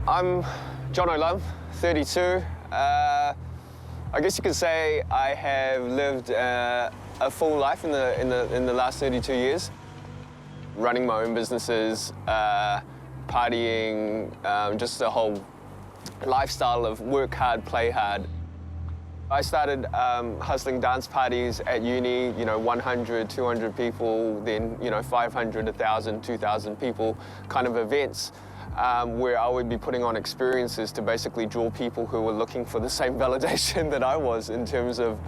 I'm Jonno, 32. I guess you could say I have lived a full life in the last 32 years, running my own businesses, partying, just the whole lifestyle of work hard, play hard. I started hustling dance parties at uni, 100, 200 people, then, 500, 1,000, 2,000 people kind of events where I would be putting on experiences to basically draw people who were looking for the same validation that I was in terms of,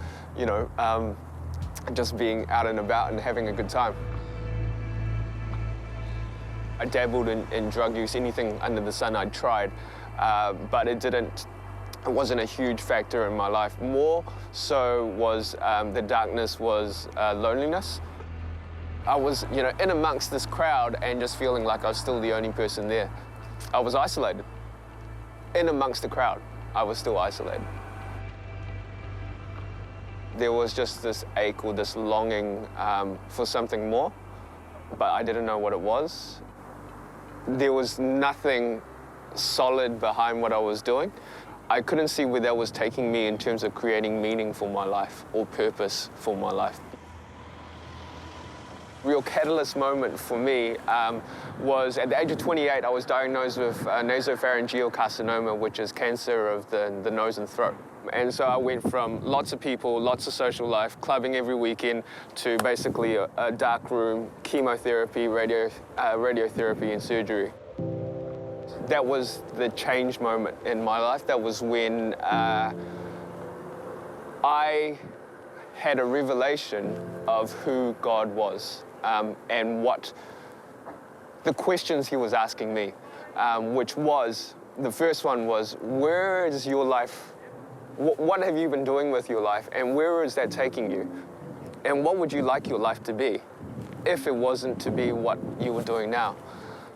just being out and about and having a good time. I dabbled in drug use, anything under the sun I'd tried, but it wasn't a huge factor in my life. More so was the darkness was loneliness. I was, in amongst this crowd and just feeling like I was still the only person there. I was isolated. In amongst the crowd, I was still isolated. There was just this ache or this longing for something more, but I didn't know what it was. There was nothing solid behind what I was doing. I couldn't see where that was taking me in terms of creating meaning for my life or purpose for my life. Real catalyst moment for me was at the age of 28, I was diagnosed with nasopharyngeal carcinoma, which is cancer of the nose and throat. And so I went from lots of people, lots of social life, clubbing every weekend, to basically a dark room, chemotherapy, radiotherapy and surgery. That was the change moment in my life. That was when I had a revelation of who God was and what the questions he was asking me, which was, the first one was, where is your life? What have you been doing with your life, and where is that taking you? And what would you like your life to be if it wasn't to be what you were doing now?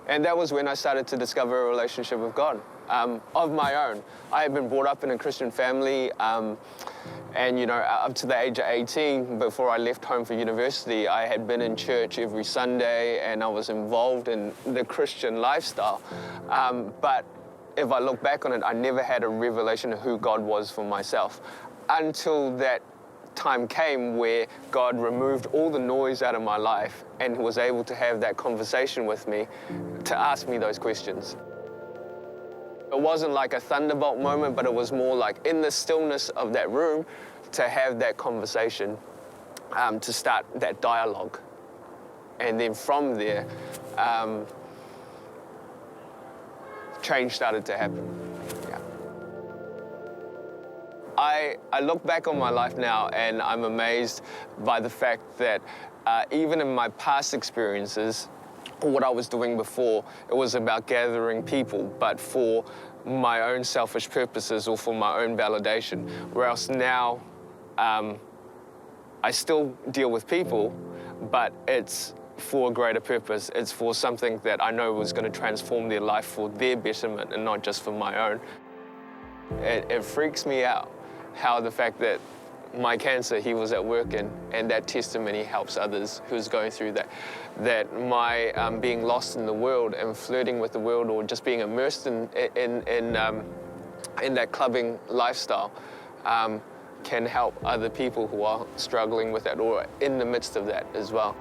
And that was when I started to discover a relationship with God, of my own. I had been brought up in a Christian family, and up to the age of 18, before I left home for university, I had been in church every Sunday, and I was involved in the Christian lifestyle. But if I look back on it, I never had a revelation of who God was for myself until that time came where God removed all the noise out of my life and was able to have that conversation with me to ask me those questions. It wasn't like a thunderbolt moment, but it was more like in the stillness of that room to have that conversation, to start that dialogue. And then from there, change started to happen. Yeah. I look back on my life now and I'm amazed by the fact that even in my past experiences, what I was doing before, it was about gathering people, but for my own selfish purposes or for my own validation. Whereas now, I still deal with people, but it's for a greater purpose. It's for something that I know was going to transform their life for their betterment and not just for my own. It freaks me out how the fact that my cancer he was at work in, and that testimony helps others who's going through that. That my being lost in the world and flirting with the world, or just being immersed in that clubbing lifestyle, can help other people who are struggling with that or in the midst of that as well.